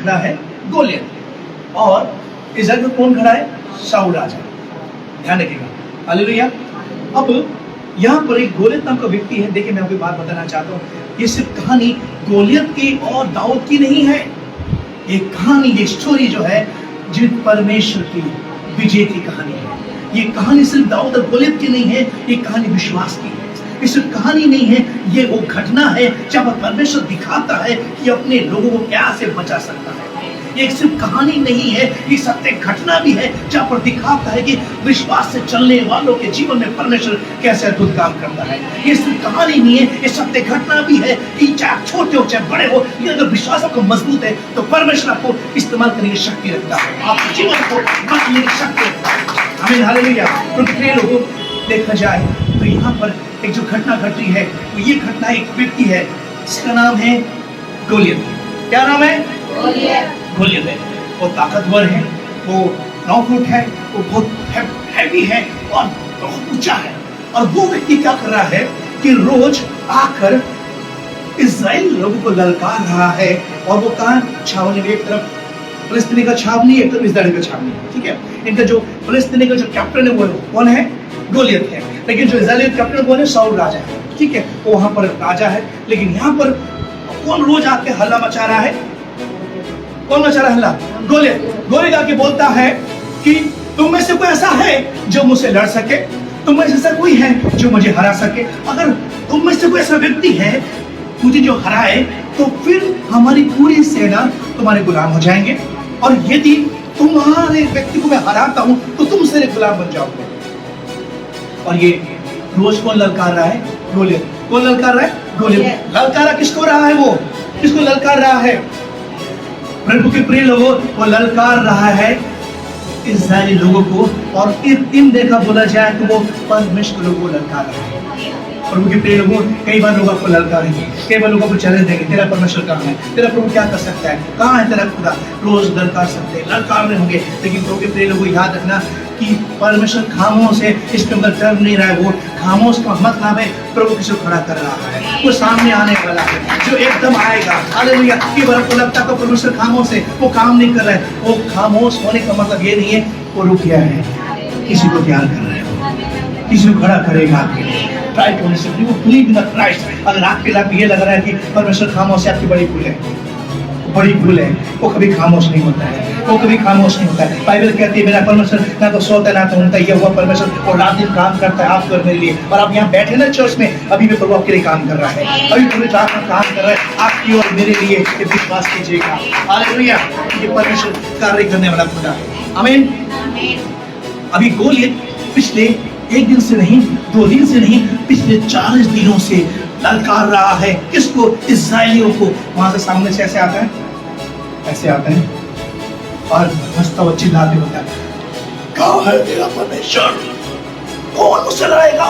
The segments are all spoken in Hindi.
खड़ा है गोलियत और इज़राइल में कौन खड़ा है? शाऊल राजा। ध्यान रखिएगा, हालेलुया। अब यहाँ पर एक गोलियत नाम का व्यक्ति है। देखिए मैं आपको बात बताना चाहता हूँ, ये सिर्फ कहानी गोलियत की और दाऊद की नहीं है। ये कहानी, ये स्टोरी जो है जिन परमेश्वर की विजय की कहानी है। ये कहानी सिर्फ दाऊद और गोलियत की नहीं है, ये कहानी विश्वास की है। ये सिर्फ कहानी नहीं है, ये वो घटना है जब परमेश्वर दिखाता है कि अपने लोगों को कैसे बचा सकता है। ये सिर्फ कहानी नहीं है, ये सत्य घटना भी है जहाँ पर दिखाता है कि विश्वास से चलने वालों के जीवन में परमेश्वर कैसे अद्भुत काम करता है। ये सिर्फ कहानी नहीं है, ये सत्य घटना भी है कि चाहे छोटे हो चाहे बड़े हो, लेकिन अगर विश्वास आपको मजबूत है तो परमेश्वर आपको इस्तेमाल करने की शक्ति रखता है, आपके जीवन को बदलने की शक्ति रखता है। आमीन, हालेलुया। तो प्रिय लोगों, देखा जाए तो यहाँ पर एक जो घटना घट रही है, तो ये घटना एक व्यक्ति है, इसका नाम है गोलियत। क्या नाम है? गोलियत है। वो ताकतवर है, वो 9 फुट है, वो बहुत हैवी है और बहुत ऊंचा है। और वो व्यक्ति क्या कर रहा है कि रोज आकर इज़राइल लोगों को ललकार रहा है। और वो कहाँ छावनी में, एक तरफ फिलिस्तीनी का छावनी, एक तरफ इज़राइल का छावनी, ठीक है। इनका जो फिलिस्तीनी का जो कैप्टन है वो कौन है? गोलियत है। लेकिन जो इज़राइली कैप्टन कौन है? शाऊल राजा है, ठीक है। वो वहां पर राजा है। लेकिन यहाँ पर कौन रोज आके हल्ला मचा रहा है? कौन मचा रहा है हल्ला? गोलियत आके बोलता है कि तुम में से कोई ऐसा है जो मुझसे लड़ सके? तुम में से ऐसा कोई है जो मुझे हरा सके? अगर तुम में से कोई ऐसा व्यक्ति है मुझे जो हराए, तो फिर हमारी पूरी सेना तुम्हारे गुलाम हो जाएंगे। और यदि तुम्हारे व्यक्ति को मैं हराता हूं तो तुम मेरे गुलाम बन जाओगे। और ये रोज कौन ललकार रहा है? गोलियत। कौन ललकार रहा है? गोलियत। ललकारा किसको रहा है? वो किसको ललकार रहा है? प्रभु के प्रिय लोगों, वो ललकार रहा है इज़राइली लोगों को। और इन देखा बोला जाए तो वो परमेश्वर लोगों को ललकार रहा है। प्रभु के प्रिय लोगों, कई बार लोग आपको ललकारेंगे, कई बार लोग आपको चैलेंज देंगे, तेरा परमेश्वर कहाँ है? तेरा प्रभु क्या कर सकता है? कहाँ है तेरा खुदा? रोज ललकार सकते हैं, ललकार रहे होंगे। लेकिन प्रभु के प्रिय लोगों, याद रखना कि परमेश्वर खामोश है, इसके अंदर डर नहीं रहा है। वो खामोश का मतलब है प्रभु किसी को खड़ा कर रहा है, वो सामने आने वाला है, जो एकदम आएगा। हालेलुया। कि बार आपको लगता है परमेश्वर खामोश है, वो काम नहीं कर रहा है। वो खामोश होने का मतलब ये नहीं है वो रुक गया है, किसी को तैयार कर रहा है, किसी को खड़ा करेगा आपके लिए। Try to understand, you believe in the Christ. अगर आपके लिए ये लग रहा है कि परमेश्वर खामोश है, आपकी बड़ी भूल है, बड़ी भूल है। वो कभी खामोश नहीं होता है, वो कभी खामोश नहीं होता है। बाइबल कहती है मेरा परमेश्वर ना तो सोता ना तो उनका, ये हुआ परमेश्वर और रात दिन काम करता है आपको और मेरे लिए। और आप यहाँ बैठे ना चर्च में, अभी भी प्रभु आपके लिए काम कर रहा है, अभी पूरे रात में काम कर रहा है आपकी और मेरे लिए। विश्वास कीजिएगा, हालेलुया। ये परमेश्वर कार्य करने वाला खुदा है। आमीन। अभी गोलियत पिछले एक दिन से नहीं, 2 दिन से नहीं, पिछले 40 दिनों से ललकार रहा है। किसको? इज़राइलियों को। वहां से सामने से ऐसे आता है, ऐसे आता है और हंसता हुआ चिल्लाते होता है, कहाँ है तेरा परमेश्वर? कौन मुझसे लड़ेगा?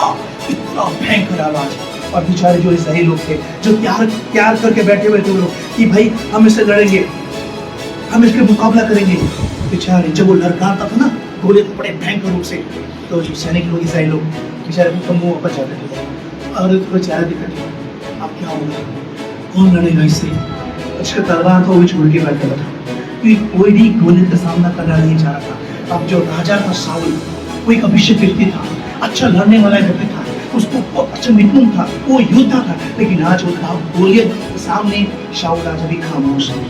इतना भयंकर आवाज। और बेचारे जो इज़राइली लोग थे, जो प्यार करके बैठे हुए थे लोग कि भाई हम इससे लड़ेंगे, हम इसके मुकाबला करेंगे। बेचारे जब वो लड़काता था ना गोलियत बड़े भयंकर रूप से, तो जो सैनिक लोग, इज़राइली लोग बेचारे मुंह ऊपर जाते थे और थोड़ा चेहरा दिखाते, अब क्या होगा? कौन लड़ेगा इससे? उसका तलवार को वो छोड़ के बैठा था, क्योंकि कोई भी गोलियत का सामना करना नहीं चाह रहा था। अब जो राजा था शाऊल, वो एक अभिषेक व्यक्ति था, अच्छा लड़ने वाला व्यक्ति था, उसको बहुत अच्छा निपुण था, वो योद्धा था। लेकिन आज वो था गोलियत के सामने शाऊल राजा भी खामोश है,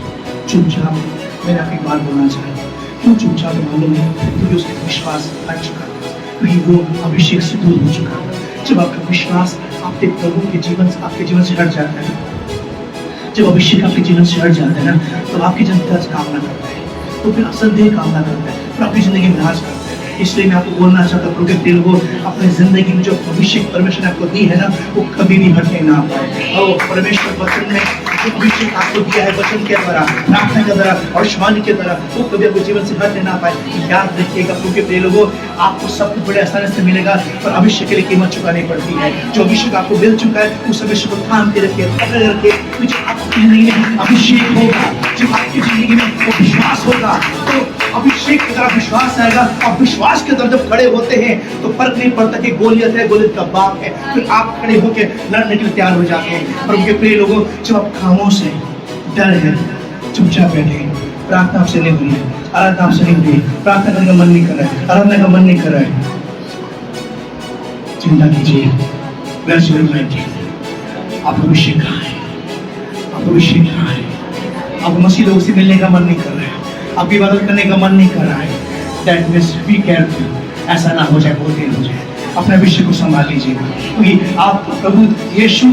चुपचाप। मैंने आपकी बात बोलना चाहिए, क्यों चुपचाप मालूम है? क्योंकि उसका विश्वास हट चुका था, क्योंकि वो अभिषेक से दूर हो चुका था। जब आपका विश्वास आपके प्रभु के जीवन से, आपके जीवन से हट जाता है, जब अभिषेक आपके जीवन से हट जाता है ना, तो आपकी जिंदगी कामना करता है, तो फिर असंदेह कामना करता है, फिर आपकी जिंदगी में राज करता है। इसलिए मैं आपको बोलना चाहता हूँ कि दिल को अपनी जिंदगी में जो अभिषेक परमेश्वर ने आपको दी है ना, वो कभी भी हटने ना पाए। और परमेश्वर वचन में जो अभिषेक आपको दिया है, वचन के द्वारा, प्रार्थना के द्वारा और शिवानी के द्वारा, वो कभी आपके जीवन से हटने ना पाए। याद रखिएगा क्योंकि प्रिय लोगों, आपको सब कुछ बड़े आसानी से मिलेगा, पर अभिषेक के लिए कीमत चुकानी पड़ती है। जो अभिषेक आपको मिल चुका है, उस अभिषेक को थाम के रखिए, पकड़ रखिए। तो आपकी जिंदगी में अभिषेक होगा, जब आपकी जिंदगी में वो विश्वास होगा, तो अभिषेक की तरफ विश्वास आएगा। और विश्वास के तरफ जब खड़े होते हैं तो फर्क नहीं पड़ता कि गोलियत है, गोलियत का बाप है, फिर आप खड़े होकर लड़ने के लिए तैयार हो जाते हैं। पर उनके प्रिय लोगों, जब आप खामोश हैं, डर है, चुपचाप बैठे, प्रार्थना आपसे नहीं हुई है, आराधना आपसे नहीं हुई है, प्रार्थना करने का मन नहीं कर रहा है, आराधना का मन नहीं कर रहा है, चिंता कीजिए। आपका विषय कहाँ है? आपका विषय कहाँ है? आपको मसीह लोगों से मिलने का मन नहीं कर रहा है, आपकी इबादत करने का मन नहीं कर रहा है। That means be careful, ऐसा ना हो जाए, बहुत देर हो जाए। अपने विषय को संभाल लीजिए, क्योंकि आप प्रभु यीशु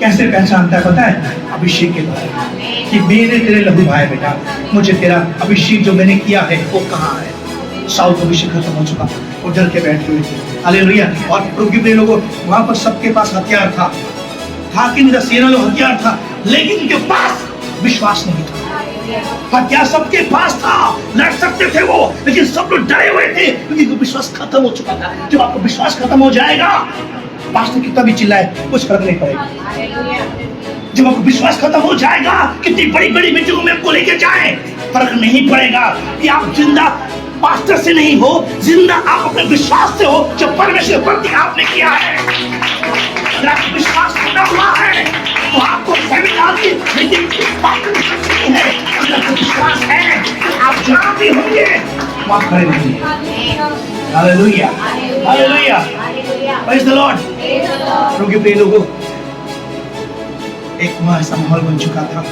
कैसे पहचानता है पता है? अभिषेक के द्वारा, कि मेरे तेरे लहू भाई बेटा, मुझे तेरा अभिषेक जो मैंने किया है वो कहाँ है? शाऊल का अभिषेक खत्म हो चुका, वो डर के बैठे हुए थे। हालेलुया। और प्रभु के लोगों, वहां पर सबके पास हथियार था कि नहीं था? सेना लोग हथियार था, लेकिन उनके पास विश्वास नहीं था। हथियार सबके पास था, लड़ सकते थे वो, लेकिन सब लोग डरे हुए थे क्योंकि विश्वास खत्म हो चुका था। जब आपका विश्वास खत्म हो जाएगा, पास्टर कितना भी चिल्लाए कुछ फर्क नहीं पड़ेगा। जब आपका विश्वास खत्म हो जाएगा, कितनी बड़ी बड़ी मीटिंगों में आपको लेके जाए, फर्क नहीं पड़ेगा कि आप जिंदा पास्टर से नहीं हो, जिंदा आप अपने विश्वास से हो जो परमेश्वर प्रति आपने किया है। अगर आपका विश्वास टूटा हुआ है तो आपको सेमिनार की मीटिंग की बात नहीं है। अगर आपको विश्वास है तो आप जहाँ भी होंगे वहाँ खड़े रहेंगे। Hallelujah, hallelujah, praise the Lord. प्रभु के प्रिय लोगों, एक वहाँ ऐसा माहौल बन चुका था,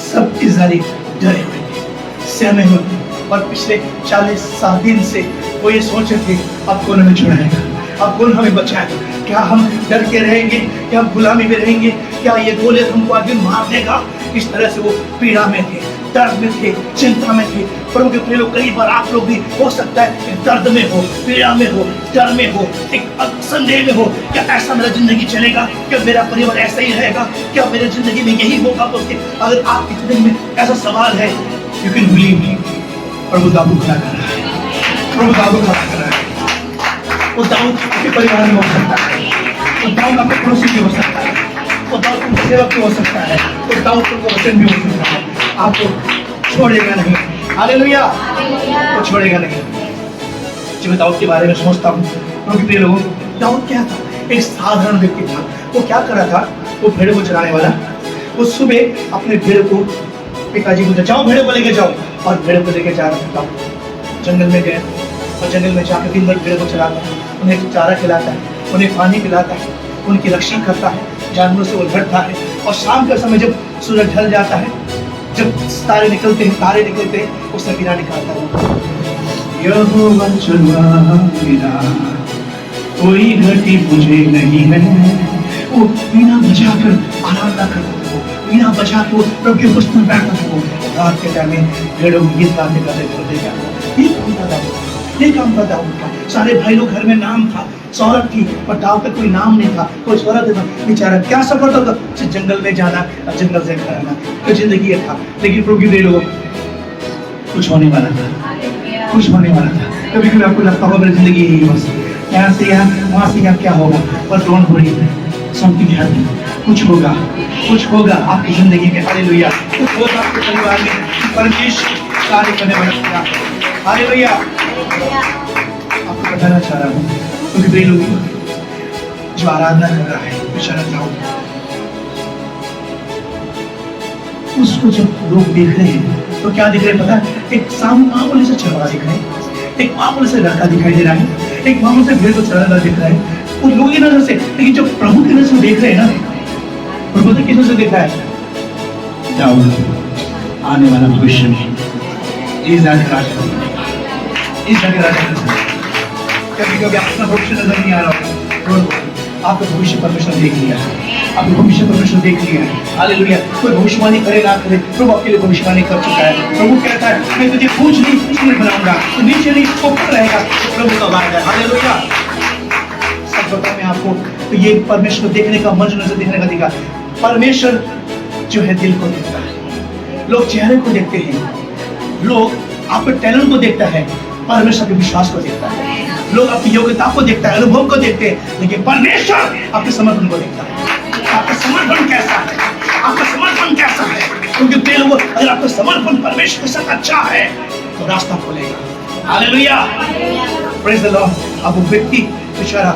सब इज़राइली डरे हुए थे, सहमे हुए थे, और पिछले 40 दिन से वो ये सोच रहे थे अब कौन हमें छुड़ाएगा, अब कौन हमें बचाएगा? क्या हम डर के रहेंगे? क्या हम गुलामी में रहेंगे? क्या ये गोलियत हमको आगे मार देगा? इस तरह से वो पीड़ा में थे, दर्द में थे, चिंता में थे। प्रभु के प्रिय लोग, कई बार आप लोग भी हो सकता है दर्द में हो, पीड़ा में हो, डर में हो, एक संदेह में हो, क्या ऐसा मेरा जिंदगी चलेगा? क्या मेरा परिवार ऐसा ही रहेगा? क्या मेरी जिंदगी में यही होगा? बोलते अगर आपकी जिंदगी में ऐसा सवाल है, यू कैन बिलीव मी, प्रभु दाऊद खड़ा कर रहा है, प्रभु दाऊद खड़ा कर रहा है। वो दाऊद आपके परिवार में हो सकता है, वो दाऊद आपके पड़ोसी भी हो सकता है, वो दाऊद आपके सेवक भी हो सकता है, वो दाऊद आपको वचन भी हो सकता है। आपको छोड़ेगा नहीं, हालेलुया, वो छोड़ेगा नहीं। जब मैं दाऊद के बारे में सोचता हूँ, प्रभु प्रिय लोगों, दाऊद क्या था? एक साधारण व्यक्ति था। वो क्या कर रहा था? वो भेड़ को चराने वाला। वो सुबह अपने भेड़ को पिताजी को जाओ भेड़ को लेके जाओ, और भेड़ को लेके जा रहा था। जंगल में गए और जंगल में जाकर दिन भर भेड़ को चलाता है, उन्हें चारा खिलाता है, उन्हें पानी पिलाता है, उनकी रक्षा करता है, जानवरों से वो लड़ता है। और शाम के समय जब सूरज ढल जाता है, जब तारे निकलते हैं, उससे गिरा निकालता है, यहोवा चलवा मेरा, कोई घटी मुझे नहीं है। वो वीणा बजाकर आराधना करता था, वीणा बजाकर प्रभु के हुस्न में बैठता था। रात के टाइम में भेड़ों को गीत गाते गाते ये काम था दाऊद का। सारे भाई लोग घर में नाम था, शौहरत थी, पर दाऊद का कोई नाम नहीं था, कोई शौहरत था। बेचारा क्या सफर था? जंगल में जाना और जंगल से घर आना, तो जिंदगी ये था। लेकिन प्रभु के लोगों, कुछ होने वाला था, कुछ होने वाला था। कभी कभी आपको लगता होगा मेरी जिंदगी यही बस, यहाँ से यहाँ, वहाँ से यहाँ, क्या होगा? पर डोंट वरी, समथिंग हैपन, कुछ होगा, कुछ होगा आपकी जिंदगी में। हालेलुया, कुछ होगा आपके परिवार में। परमेश्वर कार्य करने वाला है। हालेलुया। आपको बताना चाह रहा हूँ, क्योंकि वे लोग जो आराधना कर रहा है बेचारा दाऊद, उसको जब लोग देख रहे हैं तो क्या दिख रहे हैं पता है? एक मामूली से चरवाहा दिख रहा है, एक मामूली से लड़का दिखाई दे रहा है, एक मामूली से भेड़ को चराना दिख रहा है उन लोगों की नजर से। लेकिन जब प्रभु की नजर से देख रहे हैं ना, प्रभु ने किस नजर से देखा है? दाऊद आने वाला भविष्य में इज़राइल का राजा बनेगा, इज़राइल का राजा बनेगा। कभी कभी अपना भविष्य नजर नहीं आ रहा होगा, आपका भविष्य परमेश्वर देख लिया है, आपका भविष्य परमेश्वर देख लिया है। हालेलुया। कोई भविष्यवाणी करे ना करे, प्रभु आपके लिए भविष्यवाणी कर चुका है। प्रभु कहता है मैं तुझे ऊंच नहीं बनाऊंगा, तो नीचे नहीं ऊपर रहेगा। प्रभु का वादा है। हालेलुया। सच बताऊं मैं आपको, तो ये परमेश्वर देखने का मन, नजर देखने का दिखा। परमेश्वर जो है दिल को देखता है, लोग चेहरे को देखते हैं, लोग आपके टैलेंट को देखता है, परमेश्वर के विश्वास को देखता है। लोग आपकी योग्यता को देखता है, अनुभव को देखते हैं, लेकिन परमेश्वर आपके समर्पण को देखता है। आपका समर्पण कैसा है? आपका समर्पण कैसा है? क्योंकि प्रिय लोगों, अगर आपका समर्पण परमेश्वर के साथ अच्छा है तो रास्ता खुलेगा। Hallelujah, praise the Lord. अब वो व्यक्ति बेचारा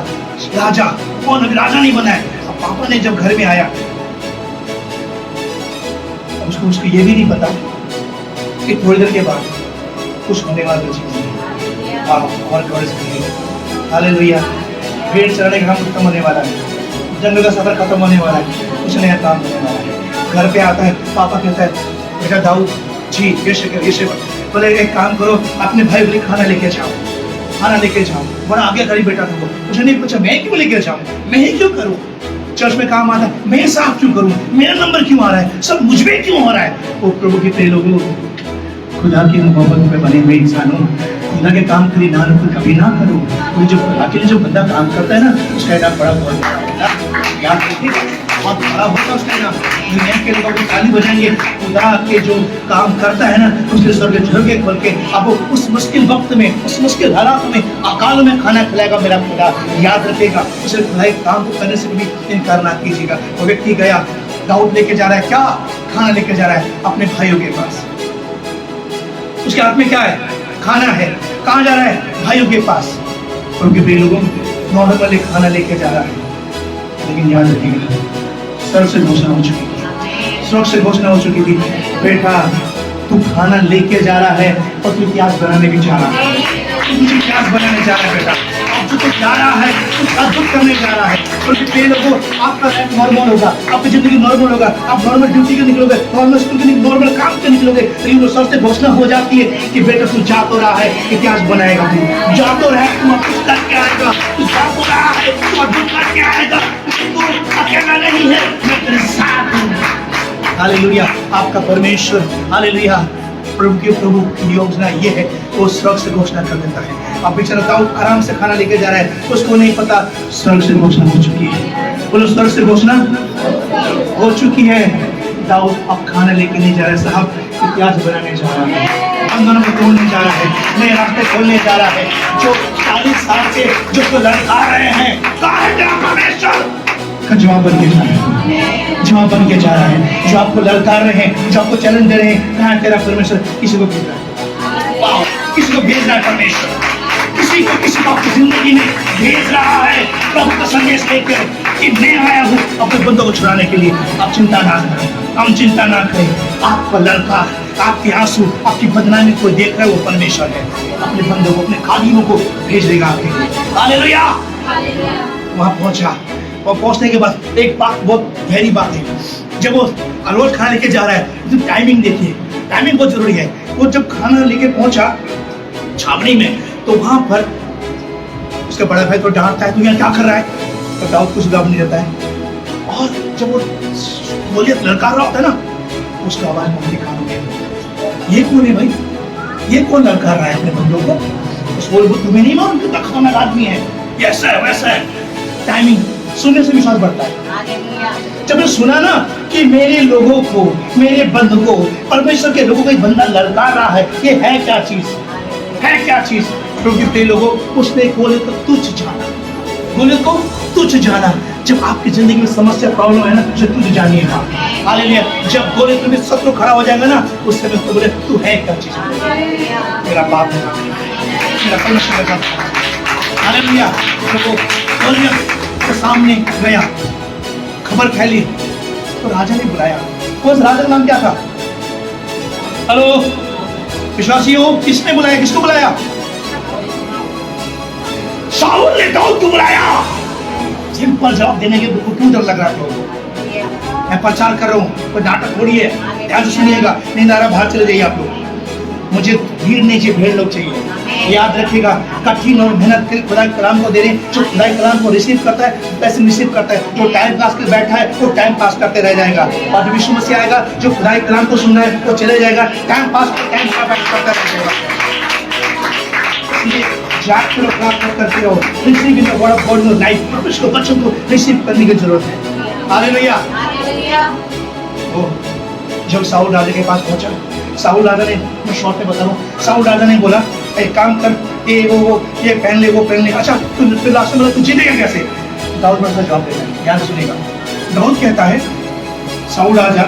राजा, कौन अभी राजा नहीं बना है। अब पापा ने जब घर में आया, उसको ये भी नहीं पता कि थोड़ी देर के बाद कुछ होने वाली चीज नहीं। और गॉड इज ग्रेट, हालेलुया। भेड़ चराने का काम खत्म होने वाला है, जंगल का सफर खत्म होने वाला है, कुछ नया काम होने वाला है। घर पे आता है, पापा कहता है बेटा दाऊद जी ये बोले एक काम करो, अपने भाई के लिए खाना लेके जाओ, खाना लेके जाओ। बड़ा आगे खड़ी बेटा था वो, मुझे नहीं पूछा मैं क्यों लेके जाऊँ, मैं ही क्यों करूँ, चर्च में काम आता है मैं साफ क्यों करूँ, मेरा नंबर क्यों आ रहा है, सब मुझ में क्यों हो रहा है। वो प्रभु के प्रिय लोगों, खुदा की मोहब्बत में बने हुए इंसानों, खुदा के काम के लिए ना रुको, कभी ना करो। कोई जो खुदा के लिए जो बंदा काम करता है ना, उसका इनाम बड़ा बहुत बड़ा है, याद रखिएगा, बहुत बड़ा होता है उसका इनाम। दुनिया के लोग ताली बजाएंगे, खुदा के जो काम करता है ना, उसके स्वर्ग झुके खोल के आपको उस मुश्किल वक्त में, उस मुश्किल हालात में, अकाल में खाना खिलाएगा मेरा खुदा। याद रखिएगा, उसे खुदाई काम को करने से भी इनकार ना कीजिएगा। वो व्यक्ति गया, दाऊद लेके जा रहा है क्या, खाना लेके जा रहा है अपने भाइयों के पास। उसके हाथ में क्या है, खाना है। कहाँ जा रहा है, भाइयों के पास। उनके प्रिय लोगों, नॉर्मली खाना लेके जा रहा है, लेकिन याद रखिएगा स्वर्ग से घोषणा हो चुकी थी, स्वर्ग से घोषणा हो चुकी थी, बेटा तू खाना लेके जा रहा है और तू इतिहास बनाने भी जा रहा है, तू मुझे इतिहास बनाने जा रहा है बेटा। अब जो जा रहा है कुछ अद्भुत करने जा रहा है। उनके प्रिय लोगों, आपका लाइफ नॉर्मल होगा, आपकी जिंदगी नॉर्मल होगा, आप नॉर्मल ड्यूटी के निकलोगे, नॉर्मल स्कूल के नॉर्मल काम के निकलोगे, लेकिन वो स्वर्ग से घोषणा हो जाती है कि बेटा तू जा तो रहा है, इतिहास बनाएगा, तू जा तो रहा है, तू अद्भुत करके आएगा, तू जा तो रहा है, तू अद्भुत करके आएगा, तू अकेला नहीं है, मैं तेरे साथ हूँ। हालेलुया, आपका परमेश्वर, हालेलुया, प्रभु की योजना ये है, वो स्वर्ग से घोषणा कर देता है। अब बेचारा दाऊद आराम से खाना लेके जा रहा है, उसको नहीं पता स्वर्ग से घोषणा हो चुकी है। बोलो स्वर्ग से घोषणा हो चुकी है। दाऊद अब खाना लेके नहीं जा रहा है साहब, इतिहास बनाने जा रहा है, बंधनों को तोड़ने जा रहा है, नए रास्ते खोलने जा रहा है। जो 40 साल से जो उसको लड़का रहे हैं, कहाँ है तेरा परमेश्वर, का जवाब बन के जा रहा है, जवाब बन के जा रहा है। जो आपको ललकार रहे हैं, जो आपको चैलेंज दे रहे हैं, कहाँ है तेरा परमेश्वर, किसी को भेज रहा है, वाह, किसी को भेज रहा है परमेश्वर, किसी को आपकी जिंदगी में भेज रहा है प्रभु का संदेश लेकर कि मैं आया हूँ अपने बंदों को छुड़ाने के लिए। आप चिंता ना करें, हम चिंता ना करें। आपका लड़का, आपके आंसू, आपकी बदनामी को देख रहे वो परमेश्वर है, अपने बंदों को, अपने खादियों को भेज देगा आपके लिए। हालेलुया। वहां पहुंचा और पहुंचने के बाद एक बात, बहुत गहरी बात है, जब वो रोज खाना लेके जा रहा है तो टाइमिंग देखिए, टाइमिंग बहुत जरूरी है। वो जब खाना लेके पहुंचा छावनी में, तो वहां पर उसका बड़ा भाई तो डांटता है, तू यहाँ क्या कर रहा है, तो दाऊद कुछ जवाब नहीं देता है। और जब वो गोलियत लड़का रहा होता है ना, उसका आवाज में लिखा हो गया, ये कौन है भाई, ये कौन लड़का रहा है अपने बंदों को। उस बोल तुम्हें नहीं मालूम कितना खतरनाक आदमी है, ऐसा है वैसा है। टाइमिंग सुनने से विश्वास बढ़ता है। जब मैं सुना ना कि मेरे लोगों को, मेरे बंधु को, परमेश्वर के लोगों को एक बंदा लड़का रहा है, ये है क्या चीज, है क्या चीज। क्योंकि प्रिय लोगों, उसने गोलियत को तुच्छ जाना, गोलियत को तुच्छ जाना। जब आपकी जिंदगी में समस्या, प्रॉब्लम है ना, उसे तुच्छ जानिएगा। हालेलुया। जब गोलियत में शत्रु खड़ा हो जाएगा ना, उस समय उसको बोले तू है क्या चीज, मेरा बाप है, मेरा परमेश्वर है। हालेलुया। तो गोलियत के सामने गया, खबर फैली, तो राजा ने बुलाया। उस राजा का नाम क्या था, हेलो विश्वासी हो, किसने बुलाया, किसको बुलाया, शाऊल ने दाऊद को बुलाया। सिंपल जवाब देने के क्यों डर लग रहा है। मैं प्रचार कर रहा हूँ, कोई नाटक थोड़ी है, ध्यान से सुनिएगा, नहीं नारा बाहर चले जाइए आप लोग। मुझे भीड़ नहीं चाहिए, भेड़ लोग चाहिए। याद रखिएगा, कठिन और मेहनत के खुदाई कलाम को दे रहे, जो खुदाई कलाम को रिसीव करता है पैसे रिसीव करता है, जो टाइम पास कर बैठा है वो टाइम पास करते रह जाएगा। और जब यीशु मसीह आएगा, जो खुदाई कलाम को सुन रहा है वो चले जाएगा, टाइम पास करता रह जाएगा। जागते रहो, प्रार्थना करते रहो, receive in the word of God in your life. उसको वचन को रिसीव करने की जरूरत है। हालेलुया। जब साउल राजा के पास पहुंचा, साउल राजा ने, मैं शॉर्ट में बता रहा हूँ, साउल राजा ने बोला एक काम कर, ये वो ये पहन ले, वो पहन ले। अच्छा तू लास्ट में तू जीतेगा कैसे, दाऊद बड़ा जवाब देता है, ध्यान सुनेगा। दाऊद कहता है, साउल राजा,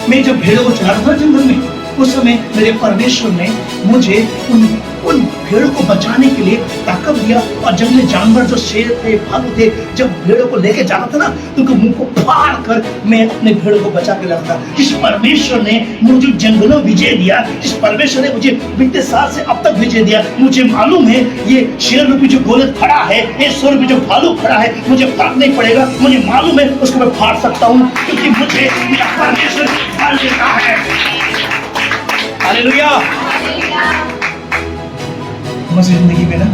मैं जब भेड़ों को चला रहा था जंगल में, उस समय मेरे परमेश्वर ने मुझे उन भेड़ों को बचाने के लिए ताकत दिया। और जंगली जानवर जो शेर थे, भालू थे, जब भेड़ों को लेके जाता था ना, तो उनके मुंह को फाड़ कर मैं अपने भेड़ों को बचा के लाता था। जिस परमेश्वर ने मुझे जंगलों विजय दिया, जिस परमेश्वर ने मुझे बीते साल से अब तक विजय दिया, मुझे मालूम है ये शेर रूपी जो गोलियत खड़ा है, ये शेर रूपी जो भालू खड़ा है, मुझे फर्क नहीं पड़ेगा। मुझे मालूम है उसको मैं फाड़ सकता हूँ, क्योंकि मुझे मेरा परमेश्वर फाड़ देता है। हालेलुया। मुझे जिंदगी में ना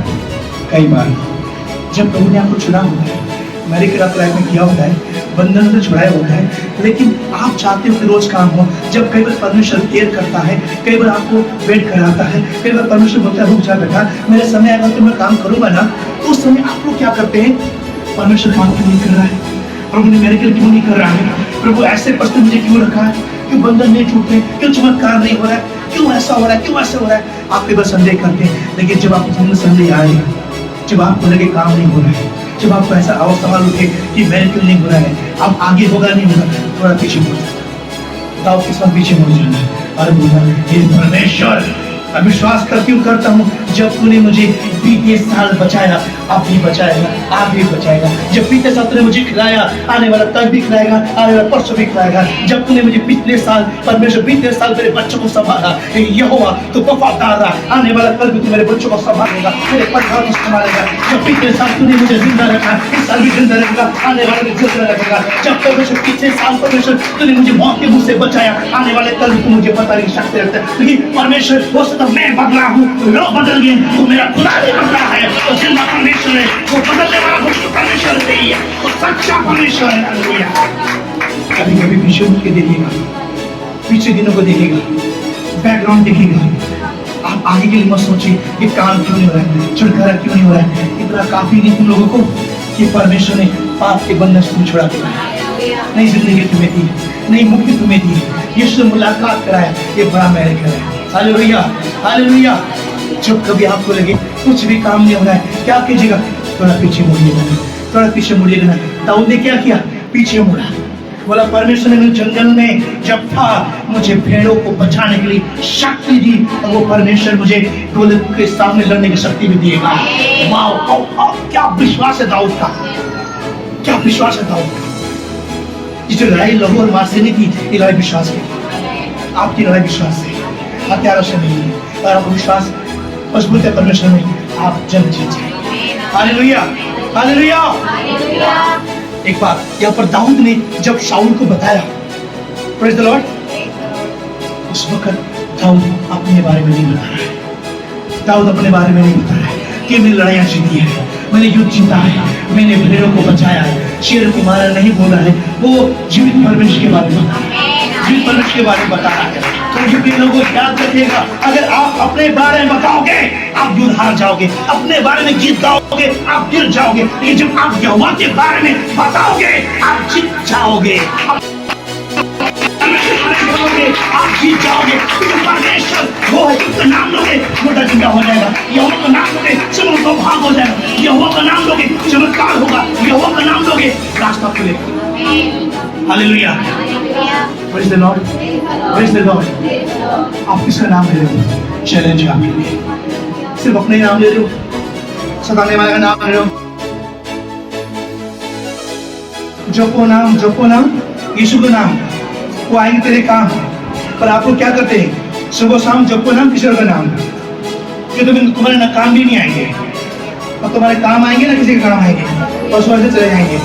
कई बार जब प्रभु ने आपको चुना होता है, मैंने लाइफ में किया होता है, बंधन से छुड़ाया होता है, लेकिन आप चाहते हो कि रोज काम हो। जब कई बार परमेश्वर देर करता है, कई बार आपको वेट कराता है, कई बार परमेश्वर बोलता है रुक जा बेटा, मेरा समय आएगा तो मैं काम करूंगा ना। तो उस समय आप लोग क्या करते हैं? परमेश्वर काम क्यों नहीं कर रहा है? प्रभु ने मेरे क्यों नहीं कर रहा है? प्रभु ऐसे प्रश्न मुझे क्यों रखा है? क्यों बंधन नहीं छूटते? क्यों चमत्कार नहीं हो रहा है? क्यों ऐसा हो रहा है? क्यों ऐसा हो रहा है? आप कई बार संदेह करते हैं, लेकिन जब आपको सामने संदेह आए, जब आपको लगे काम नहीं हो रहा है, जब आपको ऐसा सवाल उठे कि मेरे क्यों नहीं हो रहा है, अब आगे होगा नहीं होगा, थोड़ा पीछे मुड़ जाना, दाव के साथ पीछे मुड़ जाना और बोलना हे परमेश्वर, मैं विश्वास क्यों करता हूँ, जब तूने मुझे बीते साल बचाया, अब भी बचाएगा, आगे भी बचाएगा। जब बीते साल तूने मुझे खिलाया, आने वाला कल भी खिलाएगा, आने वाला परसों भी खिलाएगा। जब तूने मुझे पिछले साल परमेश्वर बीते साल मेरे बच्चों को संभाला, यहोवा तो वफादार रहा, आने वाला कल भी तू मेरे बच्चों को संभालेगा, मेरे परिवार को संभालेगा। जब बीते साल तूने मुझे जिंदा रखा, इस साल भी जिंदा रखेगा, आने वाले भी जिंदा रखेगा। जब परमेश्वर पिछले साल परमेश्वर तूने मुझे मौत के मुंह से बचाया, आने वाले कल भी तू मुझे पता नहीं सकते रहता है। लेकिन परमेश्वर वो तो मैं बदला हूँ, लोग बदल गए, तो मेरा खुदा भी बदला है, तो जिंदा परमेश्वर है, वो बदलने वाला परमेश्वर नहीं है, वो सच्चा परमेश्वर है। हालेलुया। कभी कभी पीछे मुड़ के देखिएगा, पीछे दिनों को देखिएगा, बैकग्राउंड देखिएगा, आप आगे के लिए मत सोचिए कि काम क्यों नहीं हो रहा है, छुटकारा क्यों नहीं हो रहा है। इतना काफी नहीं तुम लोगों को कि परमेश्वर ने पाप के बंधन से तुम्हें छुड़ा दिया, नई जिंदगी तुम्हें दी, नई मुक्ति तुम्हें दी, यीशु से मुलाकात कराया, ये बड़ा मेरेकल है। Hallelujah, hallelujah. जब कभी आपको लगे कुछ भी काम नहीं हो रहा है, क्या कीजिएगा? थोड़ा पीछे मुड़िएगा, थोड़ा पीछे मुड़िएगा। दाऊद ने क्या किया? पीछे मुड़ा, बोला परमेश्वर ने मुझे जंगल में जब था मुझे भेड़ों को बचाने के लिए शक्ति दी, और वो परमेश्वर मुझे गोलियत के सामने लड़ने की शक्ति भी दिएगा। वाओ, क्या विश्वास है दाऊद का, क्या विश्वास है दाऊद का। ये जो लड़ाई लहू और मार से नहीं थी, ये लड़ाई विश्वास की, आपकी लड़ाई विश्वास से, हथियारों से नहीं है। और आपको विश्वास मजबूत है परमेश्वर में, आप जंग जीत जाएंगे। Hallelujah, hallelujah. एक बात यहाँ पर दाऊद ने जब शाऊल को बताया, प्रेज़ द लॉर्ड, उस वक्त दाऊद अपने बारे में नहीं बता रहा है, दाऊद अपने बारे में नहीं बता रहा है कि मैंने लड़ाइयाँ जीती है, मैंने युद्ध जीता है, मैंने भेड़ों को बचाया है, शेर को मारा नहीं बोला है। वो जीवित परमेश्वर के बारे में बता रहा है, जीवित परमेश्वर के बारे में बता रहा है। तो लोगों याद रखिएगा, अगर आप अपने बारे में बताओगे आप युद्ध हार जाओगे, अपने बारे में गीत गाओगे आप गिर जाओगे, लेकिन जब आप यहोवा के बारे में बताओगे आप जीत जाओगे, आप जीत जाओगे। परमेश्वर वो है, उसका नाम लोगे मोटा जिंदा हो जाएगा, यहोवा का नाम लोगे चमन को भाग हो जाएगा, यहोवा का नाम लोगे चमत्कार होगा, यहोवा का नाम लोगे रास्ता खुलेगा। Hallelujah, praise the Lord, praise the Lord. आप किसका नाम ले रहे हो? चैलेंज है आपके लिए, सिर्फ अपने नाम ले रहे हो, सताने वाले का नाम ले रहे हो। जपो नाम यीशु का नाम, वो आएंगे तेरे काम। पर आपको क्या करते हैं? सुबह शाम जपो नाम किसी का नाम, कि तुम्हारे ना काम भी नहीं आएंगे, और तुम्हारे काम आएंगे ना किसी के काम आएंगे, और सुबह से चले जाएंगे।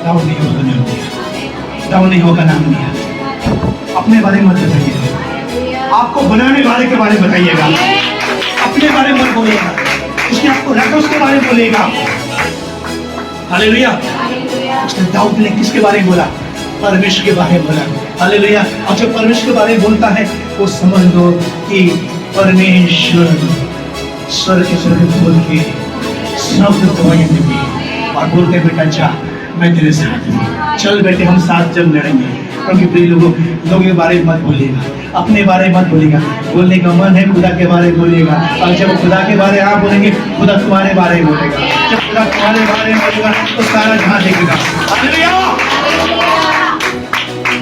दाऊद ने यहोवा का नाम दिया, दाऊद ने यहोवा का नाम दिया। अपने बारे में मत बताइएगा, आपको बनाने वाले के बारे में बताइएगा, अपने बारे में मत बोलिएगा, उसने आपको रखा उसके बारे में बोलेगा। हालेलुया। उसने दाऊद ने किसके बारे में बोला? परमेश्वर के बारे में बोला। हालेलुया। और जब परमेश्वर के बारे में बोलता है वो समझ लो कि परमेश्वर स्वर्ग के स्वर्ग खोल के शब्द दवाइयां देंगे और बोलते बेटा जा मैं तेरे साथ हूँ, चल बेटे हम साथ जंग लड़ेंगे। क्योंकि प्रिय लोगों के बारे में मत बोलिएगा, अपने बारे में मत बोलिएगा, बोलने का मन है खुदा के बारे में बोलिएगा। और जब खुदा के बारे में आप बोलेंगे खुदा तुम्हारे बारे में बोलेगा, जब खुदा तुम्हारे बारे में बोलेगा तो सारा जहां देखेगा। हालेलुया।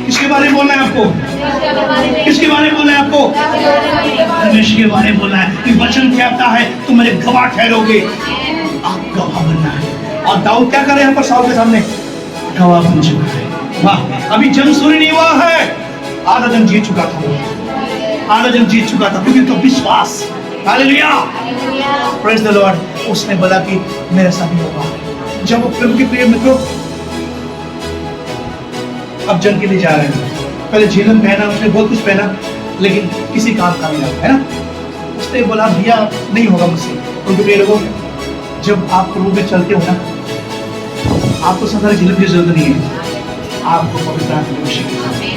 किसके बारे में बोलना है आपको? किसके बारे में बोला है आपको? परमेश्वर के बारे में बोला है कि वचन कहता है तुम मेरे गवाह ठहरोगे। आप गवाह बनना है। और दाऊद क्या करे यहाँ पर साउल के सामने? गवाह बन चुका है। वाह, अभी जंग शुरू नहीं हुआ है, आधा जंग जीत चुका था। आधा जंग जीत चुका था क्योंकि तो विश्वास। Hallelujah, praise the Lord. उसने बोला कि मेरे साथ ही होगा। जब वो प्रभु के प्रिय मित्रों अब जंग के लिए जा रहे हैं, पहले झेलम पहना, उसने बहुत कुछ पहना, लेकिन किसी काम का नहीं लगा, है ना। उसने बोला भैया नहीं होगा मुझसे। उनके प्रिय लोगों, जब आप प्रभु में चलते हो ना, आपको सारी झेलम की जरूरत नहीं है, आपको पवित्र आत्मा की जरूरत है,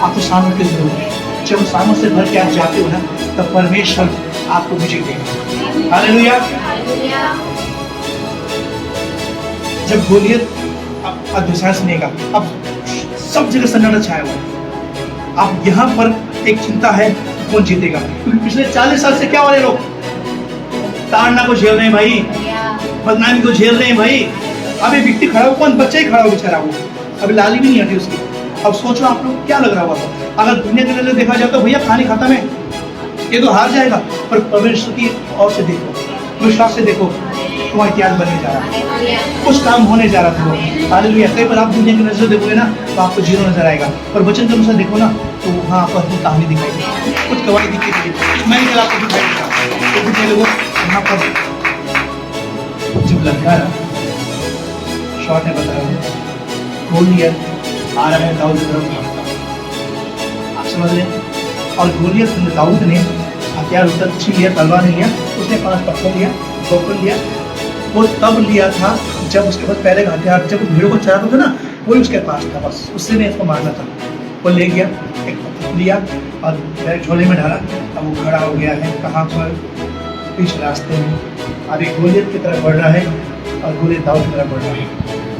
आपको सामर्थ की जरूरत है। जब सामर्थ से भर के आप जाते हो ना, तब परमेश्वर आपको विजय देगा। हालेलुया। जब गोलियत अब विश्वास नहीं का, अब सब जगह सन्नाटा छाया हुआ है। अब यहाँ पर एक चिंता है कौन जीतेगा, क्योंकि पिछले 40 साल से क्या हो रहे लोग ताड़ना को झेल रहे हैं भाई, बदनामी को झेल रहे हैं भाई। अभी व्यक्ति खड़ा हो, कौन बच्चा ही खड़ा हो बेचारा, वो अभी लाली भी नहीं आती उसकी। अब सोचो आप लोग क्या लग रहा होगा अगर दुनिया के नजर देखा जाए तो भैया कहानी खत्म है, ये तो हार जाएगा। पर परमेश्वर की ओर से देखो, विश्वास से देखो, तुम्हारा इतिहास बनने जा रहा है, कुछ काम होने जा रहा था। हालेलुया। कई बार आप दुनिया की नजर देखोगे ना तो आपको जीरो नजर आएगा, पर वचन के अनुसार देखो ना तो वहाँ पर कहानी दिखाई देगी, कुछ गवाही दिखाई देगी, मैं नहीं आपको दिखाई देगा। तो लोगों यहाँ पर जब लड़का शॉर्ट ने बताया गोलियत आ रहा है दाऊद की तरफ भागता, आप समझ रहे हैं। और गोलियत दाऊद ने हथियार उतर छीन लिया, तलवार नहीं लिया, उसने 5 पत्थर लिया, गोपन लिया। वो तब लिया था जब उसके पास पहले का हथियार, जब भीड़ों को चराता था ना, वही उसके पास था, बस उससे ने इसको मारना था। वो ले गया, एक पत्थर लिया और मेरे झोले में डाला। अब वो खड़ा हो गया है कहाँ पर? बीच रास्ते में। अभी गोलियत की तरफ बढ़ रहा है और गोलियत दाऊद की तरफ बढ़ रहा है।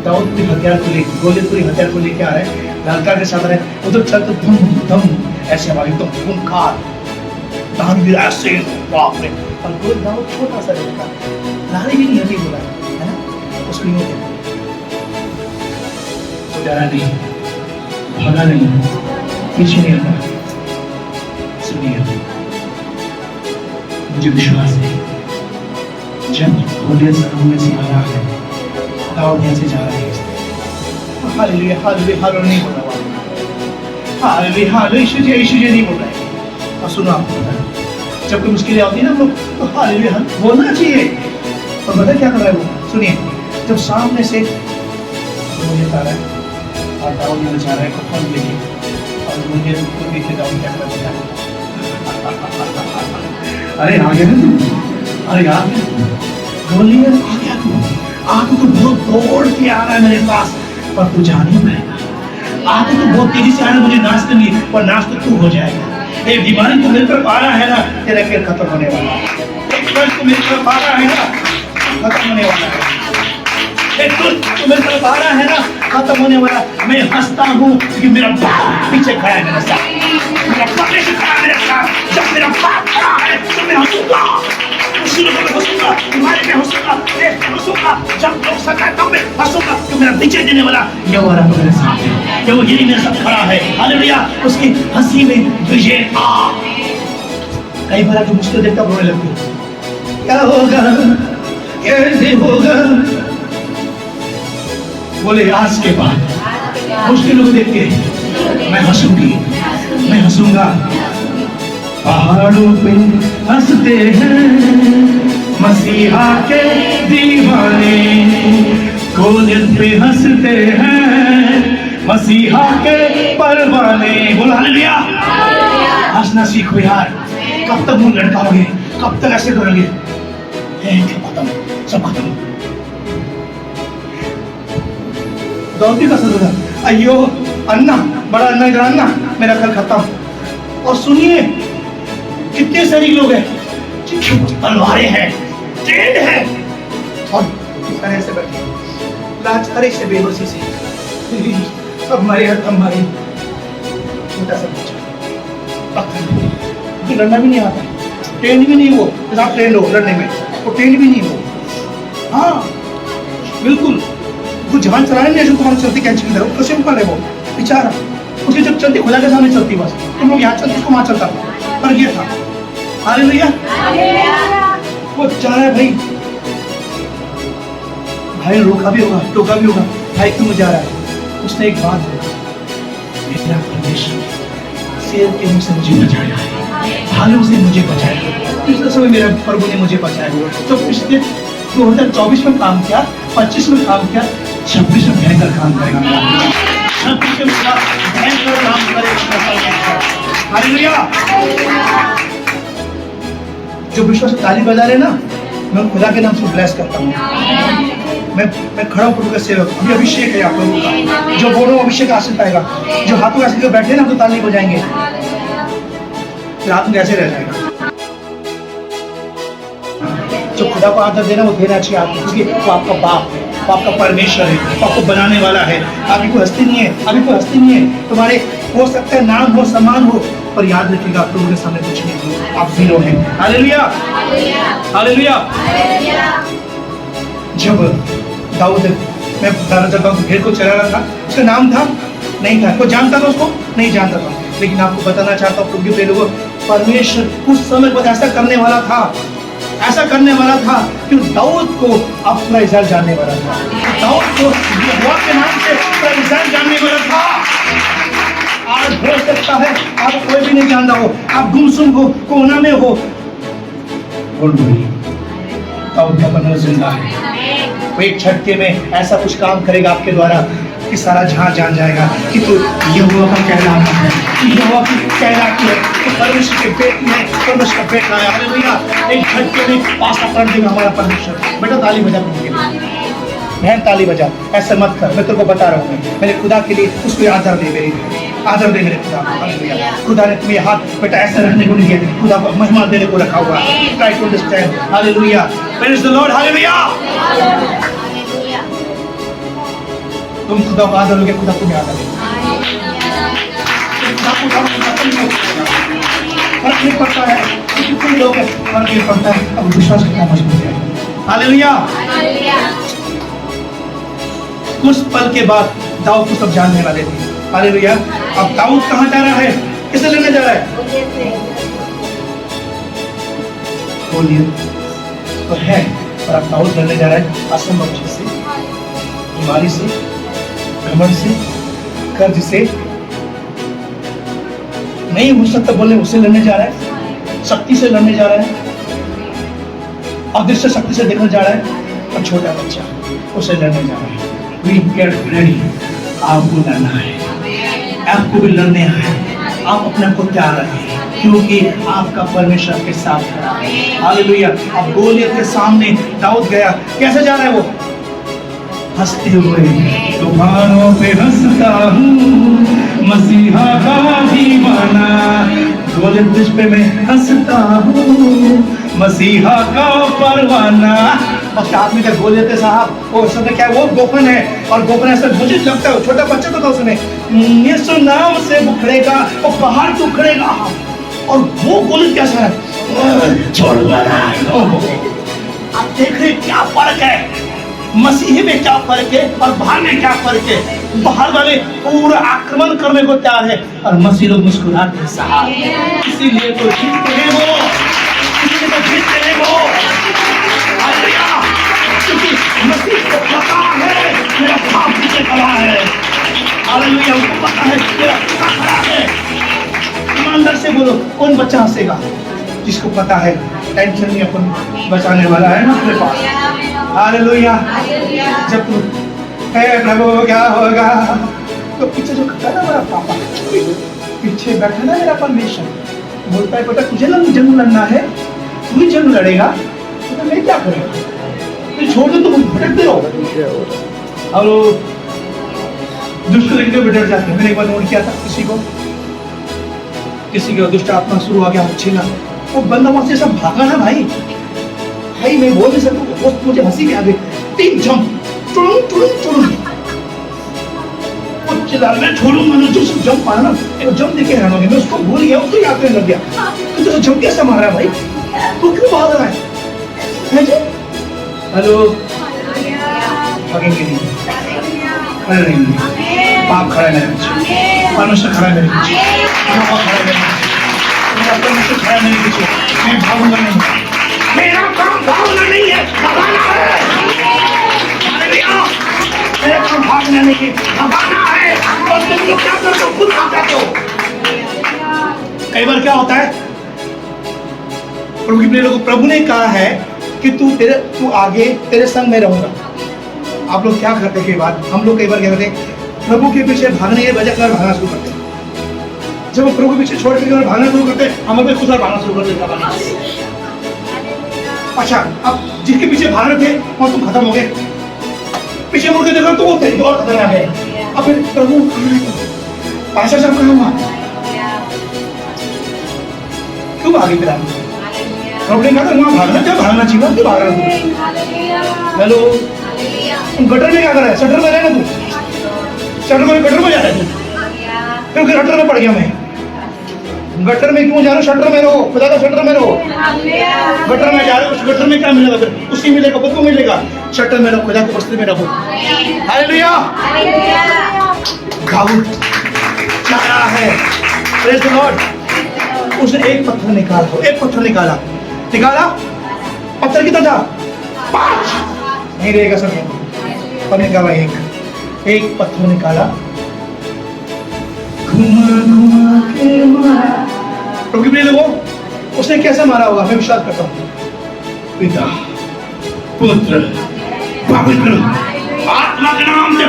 दाऊद पूरी हथियार को लेकर, गोलियत पूरी हथियार को लेके आ रहा है, लड़का के साथ रहे। उधर चल तो धम धम ऐसे हमारी एकदम खूंखार दानवीर ऐसे, बाप रे। और गोलियत दाऊद छोटा सा लड़का, लारी भी नहीं अभी बोला है ना, उसको यूँ तो डरा नहीं, भागा नहीं, पीछे नहीं हटा। सुनिए, मुझे विश्वास है जब गोलियत सामने से आ रहा है, दाऊद यहाँ से जा रहा है। हालेलुया, हालेलुया, हालेलुया नहीं बोल रहा, हालेलुया, हालेलुया, यीशु जी नहीं बोल रहा है। और सुनो आपको पता है, जब कोई मुश्किलें आती है ना हम लोग तो हालेलुया बोलना चाहिए। और पता क्या कर रहा है वो? सुनिए, जब सामने से गोलियत आ रहा है और दाऊद यहाँ जा रहा है कफन लेके, और गोलियत को देख के दाऊद क्या कर रहा है? अरे आ गया ना तू, अरे आ गया गोलियत, आ गया तू, आगे तो बहुत दौड़ के आ रहा है मेरे पास, पर तू जा नहीं पाएगा। आगे तो बहुत तेजी से आ रहा है मुझे नाश करनी, पर नाश तो तू हो जाएगा। एक बीमारी तो मेरे तरफ आ रहा है ना, तेरा खेल खत्म होने वाला है। एक कर्ज तो मेरे तरफ आ रहा है ना, खत्म होने वाला है। एक दुख तो मेरे तरफ आ रहा है ना, खत्म होने वाला। मैं हंसता हूँ क्योंकि मेरा बाप पीछे खड़ा है मेरे साथ, मेरा परमेश्वर खड़ा है मेरे साथ। जब मेरा बाप खड़ा है तो मैं हंसूंगा, हंसूंगा, तुम्हारे में हंसूंगा, हंसूंगा। जब लोग सका तब मैं हंसूंगा कि मेरा विजय देने वाला यहोवा रब मेरे साथ है, कि वो यही मेरे साथ खड़ा है। हालेलुया, उसकी हंसी में विजय आ। कई बार जो मुश्किल देखता रोने लगती है, क्या होगा, कैसे होगा। बोले आज के बाद मुश्किलों को देख के मैं हंसूंगी, मैं हंसूंगा। पहाड़ों पे हंसते हैं मसीहा के दीवाने, गोलियत पे हंसते हैं मसीहा के परवाने। बोलो हालेलुया। हंसना सीखो यार, कब तक मुंह लटकाओगे, कब तक ऐसे करोगे? खत्म, सब खत्म। दौड़ती का सदर, अयो अन्ना, बड़ा अन्ना, इधर अन्ना, मेरा कल खत्म। और सुनिए कितने सारे लोग हैं जिनके तलवारें हैं, ट्रेंड है, और तरह से बैठे लाचारी से, बेहोशी से, अब हमारे हाथ हमारे छोटा सा बच्चा पत्थर, लड़ना भी नहीं आता, ट्रेंड भी नहीं वो, आप ट्रेंड हो लड़ने में, वो ट्रेंड भी नहीं हो। हाँ बिल्कुल, वो जवान चलाने नहीं, तुम्हारी चलती कैंची की तरह कैसे ऊपर है वो बेचारा, उसकी जब चलती खुदा के सामने चलती बस। तुम लोग यहाँ चलते, उसको वहाँ चलता पर ये था। हालेलुया। वो जा रहा है भाई, भाई रोका भी होगा, टोका भी होगा, भाई क्यों जा रहा है? उसने एक बात बोला, मेरा परमेश्वर शेर के मुंह से मुझे बचाया, भालू से मुझे बचाया, पिछले समय मेरा प्रभु ने मुझे बचाया। तो पिछले 2024 में काम किया, 25 में काम किया, 26 में भयंकर काम करेगा मेरा, 26 में भयंकर काम करेगा। हालेलुया। जो विश्वास से ताली बजा रहे ना, मैं खुदा के नाम से ब्लेस करता हूँ। मैं खड़ा हूँ प्रभु का सेवक, अभी अभिषेक है आप लोगों का, जो बोलो अभिषेक हासिल पाएगा। जो हाथों ऐसे जो बैठे ना तो ताली बजाएंगे, रात में ऐसे रह जाएगा। जो खुदा को आदर देना वो देना चाहिए आपको, क्योंकि वो आपका बाप है, वो आपका परमेश्वर है, वो आपको बनाने वाला है। आपकी कोई हस्ती नहीं है, अभी कोई हस्ती नहीं है। तुम्हारे हो सकता है नाम हो, सम्मान हो, पर याद रखिएगा आप लोगों के सामने कुछ नहीं हो, आप जीरो हैं। Hallelujah, hallelujah. जब दाऊद, मैं बताना चाहता हूँ, भेड़ को चरा रहा था, उसका नाम था नहीं था, कोई जानता था उसको नहीं जानता था, लेकिन आपको बताना चाहता हूँ क्योंकि लोगों, परमेश्वर उस समय पर ऐसा करने वाला था, ऐसा करने वाला था कि दाऊद को अपना इज़राइल जानने वाला था, दाऊद को यहोवा के नाम से अपना इज़राइल जानने वाला था। आज हो सकता है आप कोई भी नहीं जानता हो, आप गुमसुम हो, कोना में हो, दाऊद का बना जिंदा है। वो एक झटके में ऐसा कुछ काम करेगा आपके द्वारा कि सारा जहां जान जाएगा कि तो यहोवा का कहलाना है, यहोवा की कहलाती है, तो परमेश्वर के बेटी है, परमेश्वर का बेटा है। हालेलुया। एक झटके में पासा कर देगा हमारा परमेश्वर। बेटा ताली बजा के, बहन ताली बजा, ऐसे मत कर, मैं तेरे को बता रहा हूँ, मेरे खुदा के लिए उसको आदर दे, मेरी आदर दे मेरे खुदा। हालेलुया। खुदा ने तुम्हें हाथ बेटा ऐसे रखने को नहीं दिया, खुदा को महिमा देने को रखा हुआ। Try to understand. Hallelujah. Praise the Lord. Hallelujah. तुम खुदा को आदर दोगे, खुदा तुम्हें आदर देगा। फर्क नहीं पड़ता है कितने लोग हैं, फर्क नहीं पड़ता है अब विश्वास कितना मजबूत है। हालेलुया। कुछ पल के बाद दाऊद को सब जानने वाले थे। हालेलुया। अब दाऊद कहाँ जा रहा है, किसे लेने जा रहा है? गोलियत तो है, पर अब दाऊद लेने जा रहा है असंभव चीज से, बीमारी से, घमंड से, कर्ज से, नहीं हो सकता बोलने, उसे लड़ने जा रहा है, शक्ति से लड़ने जा रहा है, अदृश्य शक्ति से देखने जा रहा है, और छोटा बच्चा उसे लड़ने जा रहा है। We get ready। आपको लड़ना है, आपको भी लड़ने है, आप अपने को तैयार रखें, क्योंकि आपका परमेश्वर के साथ है। हालेलुया। अब गोलियत के सामने दाऊद गया, कैसे जा रहा है वो? हंसते हुए, तूफानों पे हंसता हूँ, मसीहा का दीवाना, गोलियत तुझ पे मैं हंसता हूँ, मसीहा का परवाना। और साथ में क्या गोलियत है साहब, वो सब क्या वो गोफन है, और गोफन ऐसा मुझे लगता है छोटा बच्चा तो था उसमें, यीशु नाम से उखड़ेगा, वो पहाड़ तो उखड़ेगा, और वो गोलियत कैसा है, छोड़ बना। आप देख रहे क्या फर्क है, मसीही में क्या फर्क है और बाहर में क्या फर्क है। बाहर वाले पूरा आक्रमण करने को तैयार है, और मसीह लोग मुस्कुराते हैं साहब। इसीलिए तो जीतते हैं वो, इसीलिए तो जीतते हैं वो। हालेलुया। क्योंकि मसीह को पता है मेरा बाप पीछे खड़ा है। हालेलुया। उनको पता है मेरा पिता खड़ा है। ईमानदार से बोलो, कौन बच्चा हंसेगा? जिसको पता है टेंशन नहीं, अपन बचाने वाला है ना अपने पास। हालेलुया। जब तू हे प्रभु क्या होगा, तो पीछे जो खड़ा ना मेरा पापा, पीछे बैठा ना मेरा परमेश्वर, बोलता है बेटा तुझे जंग लड़ना है, तू ही जंग लड़ेगा, तो मैं क्या करूँगा? तो छोड़ दो, तुम भटकते रहो। और दुष्ट लेकर बिगड़ जाते हैं। मैंने एक बार नोट किया था, किसी का दुष्ट आत्मा शुरू आ गया छीना, वो बंदा वहां से सब भागा ना भाई, मैं बोल नहीं सकता, वो मुझे हंसी के आ गई। 3 जंप, चिल्ला मैं छोड़ूंगा ना, जो जंप मारा ना, एक जंप देके हैरान हो गया, मैं उसको भूल गया, उसको याद करने लग गया। तो जंप कैसे मारा भाई, तू क्यों भाग रहा है जी? हेलो, भागेंगे नहीं, खड़े रहेंगे, पाप खड़ा नहीं। परमेश्वर खड़ा है मेरे पीछे, यहोवा खड़ा है मेरे पीछे, मेरा परमेश्वर खड़ा है मेरे पीछे। मैं भागूंगा नहीं, मेरा काम भागना नहीं है, भगाना है। हालेलुया, मेरा काम भागना नहीं है, भगाना है। और तुम लोग क्या करते हो? खुद भाग जाते हो। कई बार क्या होता है, प्रभु ने कहा है कि तू आगे, तेरे संग में रहूंगा। आप लोग क्या करते हैं? कई बार हम लोग कई बार क्या करते हैं, प्रभु के पीछे भागने के बजाय कर भागना शुरू करते हैं। जब वो प्रभु के पीछे छोड़ के भागना शुरू करते हैं, हम अपने खुद भागना शुरू कर देते हैं। अच्छा, अब जिसके पीछे भाग रहे थे और तुम खत्म हो गए, पीछे मुड़ के देखो तो वो तेरी और खतरनाक है। अब फिर प्रभु पाशा सब कहूंगा क्यों भागे? फिर आप प्रभु ने कहा वहां भागना चाहिए, भागना चाहिए, क्यों भाग रहे हो? हेलो, तुम गटर में क्या कर रहा है? शटर में रहेगा तू, शटर में गटर में जा रहा है तू, क्योंकि गटर में पड़ गया मैं। गटर में क्यों जा रहे हो? शटर में रहो, खुदा का शटर में रहो। गटर में जा रहे हो, गटर में क्या मिलेगा? फिर उसी मिलेगा, खुद को मिलेगा। शटर में रहो, खुदा की उपस्थिति में रहो। हालेलुया, दाऊद क्या रहा है? Praise the Lord. उसने एक पत्थर निकाला, एक पत्थर निकाला, पत्थर कितना था? 5 नहीं रहेगा सर, पर निकाला एक पत्थर निकाला, घुमा घुमा के मारा। प्रभु के लोगों, उसने कैसे मारा होगा? मैं विश्वास करता हूँ, पिता पुत्र पवित्र आत्मा के नाम से।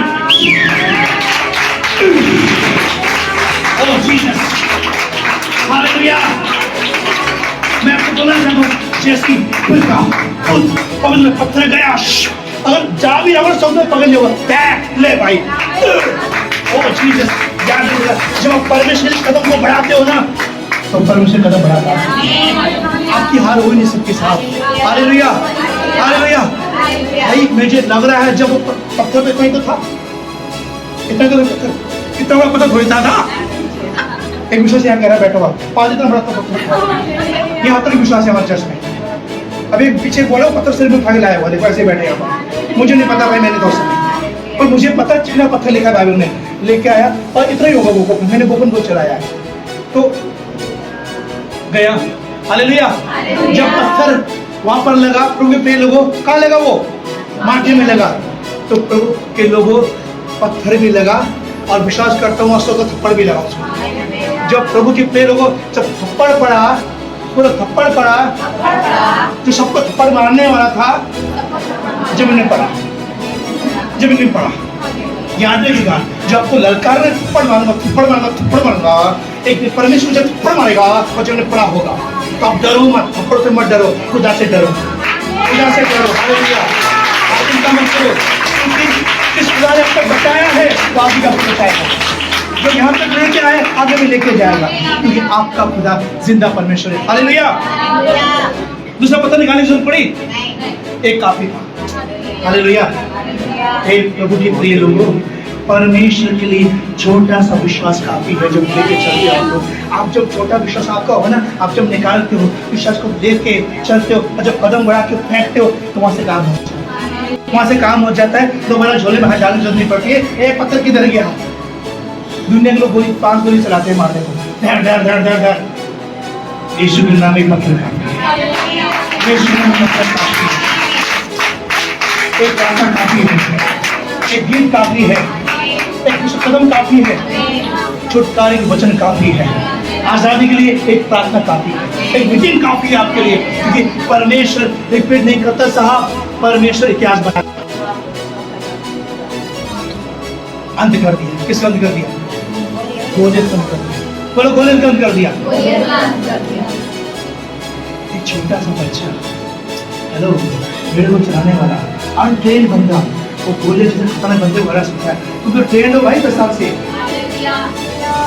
ओह जीसस, हालेलुया। मैं आपको बोलना चाहता हूँ, जैसी पिता पुत्र पवित्र पत्थर गया, अगर जा भी रहा सब में पकड़ लिया, ले भाई। ओह जीसस, याद रखिएगा, जब आप परमेश्वर के कदम को बढ़ाते हो ना, तो परमेश्वर कदम बढ़ाता है। आपकी हार हो ही नहीं सकती साहब। Hallelujah, hallelujah. भाई मुझे लग रहा है जब पत्थर पे कहीं तो था, इतना तो पत्थर, इतना बड़ा पत्थर थोड़ी था। एक विश्वास यहाँ कह रहा है, बैठो आप, 5 इतना बड़ा पत्थर था। यहाँ तक विश्वास है हमारे चर्च में। अभी पीछे बोला पत्थर सिर में उठा के लाया हुआ, देखो ऐसे बैठे यहाँ। मुझे नहीं पता भाई, मैंने दोस्त और मुझे पता चिकना पत्थर लिखा बाइबल में, लेके आया और इतना ही होगा वो गोपन। मैंने गोपन को चलाया है तो गया। हालेलुया। जब पत्थर वहां पर लगा, प्रभु के प्रिय लोगों, कहाँ लगा? वो माटी में लगा। तो प्रभु के लोगों, पत्थर भी लगा और विश्वास करता हूँ उसको थप्पड़ भी लगा उसको। जब प्रभु के प्रिय लोगों, जब थप्पड़ पड़ा, पूरा थप्पड़ पड़ा, जो सबको थप्पड़ मारने वाला था, जमीन में पड़ा, जमीन में पड़ा। याद रखिएगा, जब आपको ललकार में थप्पड़ मारूंगा, एक दिन परमेश्वर जब थप्पड़ मारेगा और जमीन में पड़ा होगा, तो आप डरो मत, थप्पड़ से मत डरो, खुदा से डरो, खुदा से डरो। हालेलुया, आप चिंता मत करो, क्योंकि जिस खुदा ने अब तक बचाया है वो आगे का बचाएगा। जो यहाँ तक लेके आए आगे भी लेके जाएगा, क्योंकि आपका खुदा जिंदा परमेश्वर है। हालेलुया। दूसरा पत्थर निकालने की जरूरत पड़ी? एक काफी था। हालेलुया। हे प्रभु के प्रिय लोगों, परमेश्वर के लिए छोटा सा विश्वास काफी है। जब लेके चलते हो आप, जब छोटा विश्वास आपका होगा ना, आप जब निकालते हो विश्वास को लेके चलते हो और जब कदम बढ़ा के फेंकते हो, तो वहां से काम हो जाता है, वहां से काम हो जाता है। दोबारा झोले में हाथ डालने की जरूरत नहीं पड़ती है। एक पत्थर किधर गया? दुनिया के लोग 5 गोली चलाते हैं, मारते हैं, धड़ धड़ धड़ धड़ धड़। यीशु के नाम एक पत्थर काफी है, यीशु के नाम एक पत्थर काफी है, एक प्रार्थना काफी है, एक गीत काफी है, एक कदम काफी है, छुटकारे के वचन काफी है, आजादी के लिए एक प्रार्थना काफी है, एक मीटिंग काफी है आपके लिए। क्योंकि परमेश्वर रिपीट नहीं करता साहब, परमेश्वर इतिहास बना अंत कर दिया। किस अंत कर दिया? गोलियत अंत कर दिया। बोलो गोलियत अंत कर दिया। एक छोटा सा बच्चा, हेलो, भेड़ को चलाने वाला अनट्रेन बंदा, वो गोलियत जैसे खतरनाक बंदे को हरा सकता है। तुम तो ट्रेंड हो भाई 10 साल से,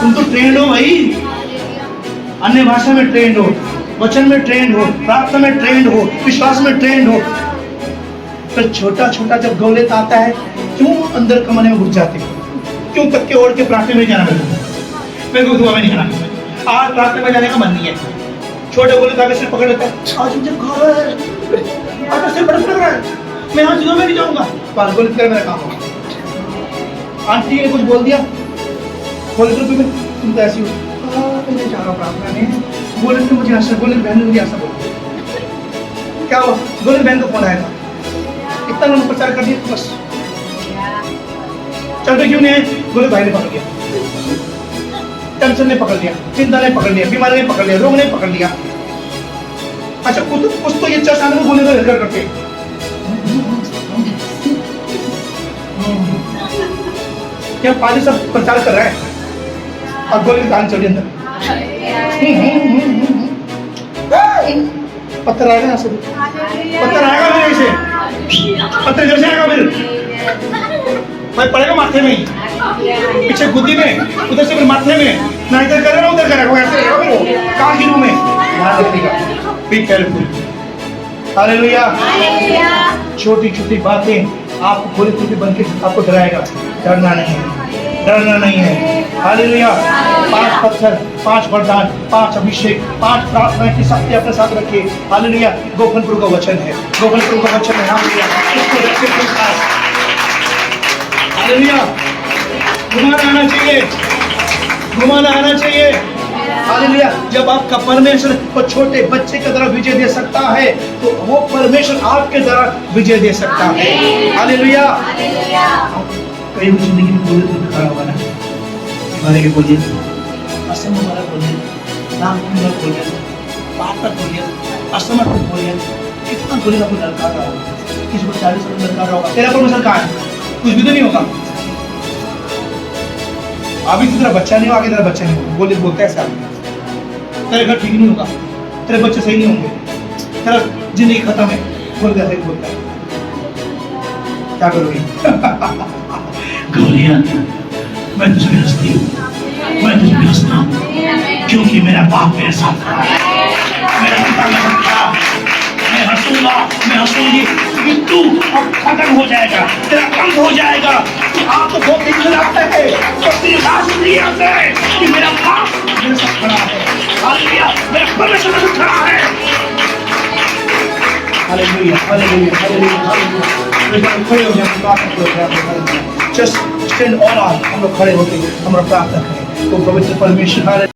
तुम तो ट्रेंड हो भाई, अन्य भाषा में ट्रेंड हो, वचन में ट्रेंड हो, प्रार्थना में ट्रेंड हो, विश्वास में ट्रेंड हो। तो छोटा छोटा जब गोलियत आता है, क्यों अंदर कमरे में घुस जाते हो? क्यों तक्के ओढ़ के प्रार्थना में जाना? मेरे को दुआ में नहीं जाना, आज प्रार्थना में जाने का मन नहीं है। छोटे गोलियत आगे सिर पकड़ लेता है, आज मुझे आज सिर बड़ा लग रहा है, मैं आज जुआ में नहीं जाऊंगा। पास गोलियत कर मेरा काम होगा। आंटी ने कुछ बोल दिया, होली ग्रुप में तुम तो ऐसी हो, मैं जा रहा हूँ प्रार्थना में, गोल्डन ने मुझे ऐसा, गोल्डन बहन ने मुझे ऐसा बोला। क्या हुआ? गोल्डन बहन को फोन आया था, इतना मैंने प्रचार कर दिया बस, चल पे क्यों नहीं आए? गोल्डन भाई ने पकड़ लिया, टेंशन ने पकड़ लिया, चिंता ने पकड़ लिया, बीमारी ने पकड़ लिया, रोग ने पकड़ लिया। अच्छा कुछ तो ये चर्च आने में बोले तो घर करते, क्या पानी सब प्रचार कर रहा है और गोली कान चली अंदर, पत्थर आएगा यहाँ से, पत्थर आएगा मेरे से, पत्थर इधर से आएगा फिर भाई पड़ेगा माथे में ही, पीछे गुद्दी में, उधर से फिर माथे में, ना इधर करेगा उधर करेगा, ऐसे रहेगा फिर वो कान की रूह में। ध्यान रखिएगा, बी केयरफुल। हालेलुया। छोटी छोटी बातें आपको पूरी पूरी बन के आपको डराएगा, डरना नहीं है, डरना नहीं है। हालेलुया। 5 पत्थर, 5 वरदान, 5 अभिषेक, 5 प्रार्थना की शक्ति अपने साथ रखिए। हालेलुया। गोपनपुर का वचन है, गोपनपुर का वचन है। हालेलुया। इसको रखिए अपने साथ। हालेलुया। घुमाना आना चाहिए, घुमाना आना चाहिए। हालेलुया। जब आपका परमेश्वर को छोटे बच्चे की तरह विजय दे सकता है तो वो परमेश्वर आपके तरह विजय दे सकता है। हालेलुया। कई जिंदगी में बोले तो खड़ा होगा ना, हमारे के बोलिए, असम हमारा बोलिए, नाम तुम्हारा बोलिए, बात तक बोलिए, असमर्थ बोलिए, कितना बोलेगा कोई लड़का रहा होगा, किसी को 40 साल लड़का रहा होगा, तेरा परमेश्वर कहाँ है? कुछ भी तो नहीं होगा। अभी तो तेरा बच्चा नहीं हो, आगे तेरा बच्चा नहीं होगा, बोले बोलता है ऐसा, तेरे घर ठीक नहीं होगा, तेरे बच्चे सही नहीं होंगे, तेरा जिंदगी खत्म है, बोल कैसे बोलता है, क्या करोगे? गोलियत, मैं तुझे हंसती हूँ, मैं तुझे हंसता हूँ, क्योंकि मेरा बाप मेरे साथ खड़ा है, मेरा पिता मेरे साथ खड़ा है। मैं हंसूंगा, मैं हंसूंगी, क्योंकि तू अब खत्म हो जाएगा, तेरा अंत हो जाएगा। आप तो बहुत दिन खिलाते हैं, तो तेरी लाश इसलिए आते हैं कि मेरा बाप मेरे साथ खड़ा है। हालेलुया, मेरा परमेश्वर मेरे साथ खड़ा है। Hallelujah, hallelujah, hallelujah, hallelujah. खड़े हो जाए, प्रार्थना करो। जस्ट स्टैंड ऑन, हम लोग खड़े होकर हम लोग प्रार्थना करें। तो पवित्र परमेश्वर